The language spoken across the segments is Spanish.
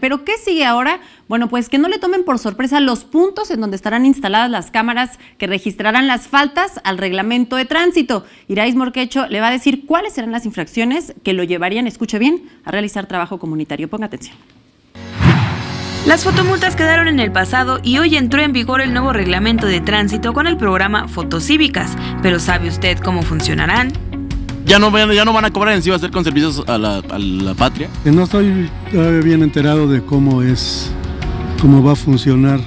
¿Pero qué sigue ahora? Bueno, pues que no le tomen por sorpresa los puntos en donde estarán instaladas las cámaras que registrarán las faltas al reglamento de tránsito. Irais Morquecho le va a decir cuáles serán las infracciones que lo llevarían, escuche bien, a realizar trabajo comunitario. Ponga atención. Las fotomultas quedaron en el pasado y hoy entró en vigor el nuevo reglamento de tránsito con el programa Fotocívicas. Pero ¿sabe usted cómo funcionarán? Ya no van a cobrar en sí, va a ser con servicios a la patria. No estoy todavía bien enterado de cómo va a funcionar.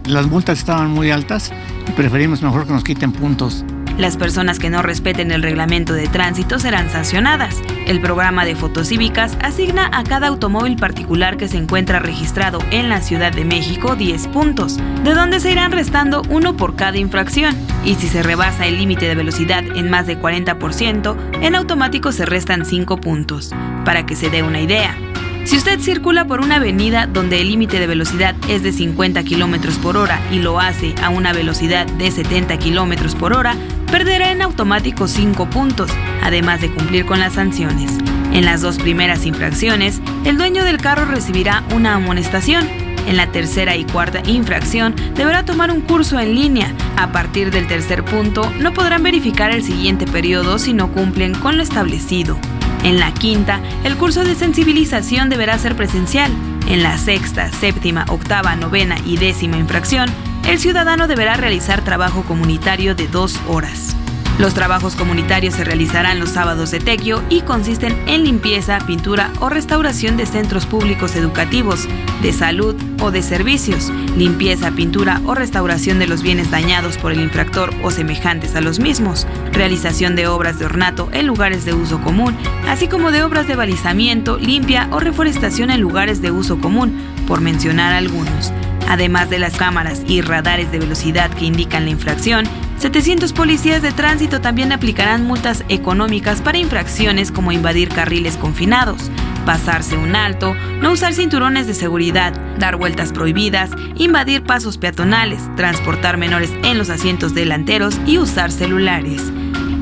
Las multas estaban muy altas y preferimos mejor que nos quiten puntos. Las personas que no respeten el reglamento de tránsito serán sancionadas. El programa de Fotocívicas asigna a cada automóvil particular que se encuentra registrado en la Ciudad de México 10 puntos, de donde se irán restando uno por cada infracción. Y si se rebasa el límite de velocidad en más de 40%, en automático se restan 5 puntos. Para que se dé una idea, si usted circula por una avenida donde el límite de velocidad es de 50 km por hora y lo hace a una velocidad de 70 km por hora, perderá en automático 5 puntos, además de cumplir con las sanciones. En las 2 primeras infracciones, el dueño del carro recibirá una amonestación. En la tercera y cuarta infracción, deberá tomar un curso en línea. A partir del tercer punto, no podrán verificar el siguiente periodo si no cumplen con lo establecido. En la quinta, el curso de sensibilización deberá ser presencial. En la sexta, séptima, octava, novena y 10ª infracción, el ciudadano deberá realizar trabajo comunitario de 2 horas. Los trabajos comunitarios se realizarán los sábados de tequio y consisten en limpieza, pintura o restauración de centros públicos educativos, de salud o de servicios, limpieza, pintura o restauración de los bienes dañados por el infractor o semejantes a los mismos, realización de obras de ornato en lugares de uso común, así como de obras de balizamiento, limpia o reforestación en lugares de uso común, por mencionar algunos. Además de las cámaras y radares de velocidad que indican la infracción, 700 policías de tránsito también aplicarán multas económicas para infracciones como invadir carriles confinados, pasarse un alto, no usar cinturones de seguridad, dar vueltas prohibidas, invadir pasos peatonales, transportar menores en los asientos delanteros y usar celulares.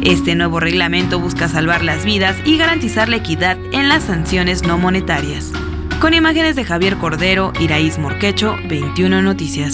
Este nuevo reglamento busca salvar las vidas y garantizar la equidad en las sanciones no monetarias. Con imágenes de Javier Cordero, Irais Morquecho, 21 Noticias.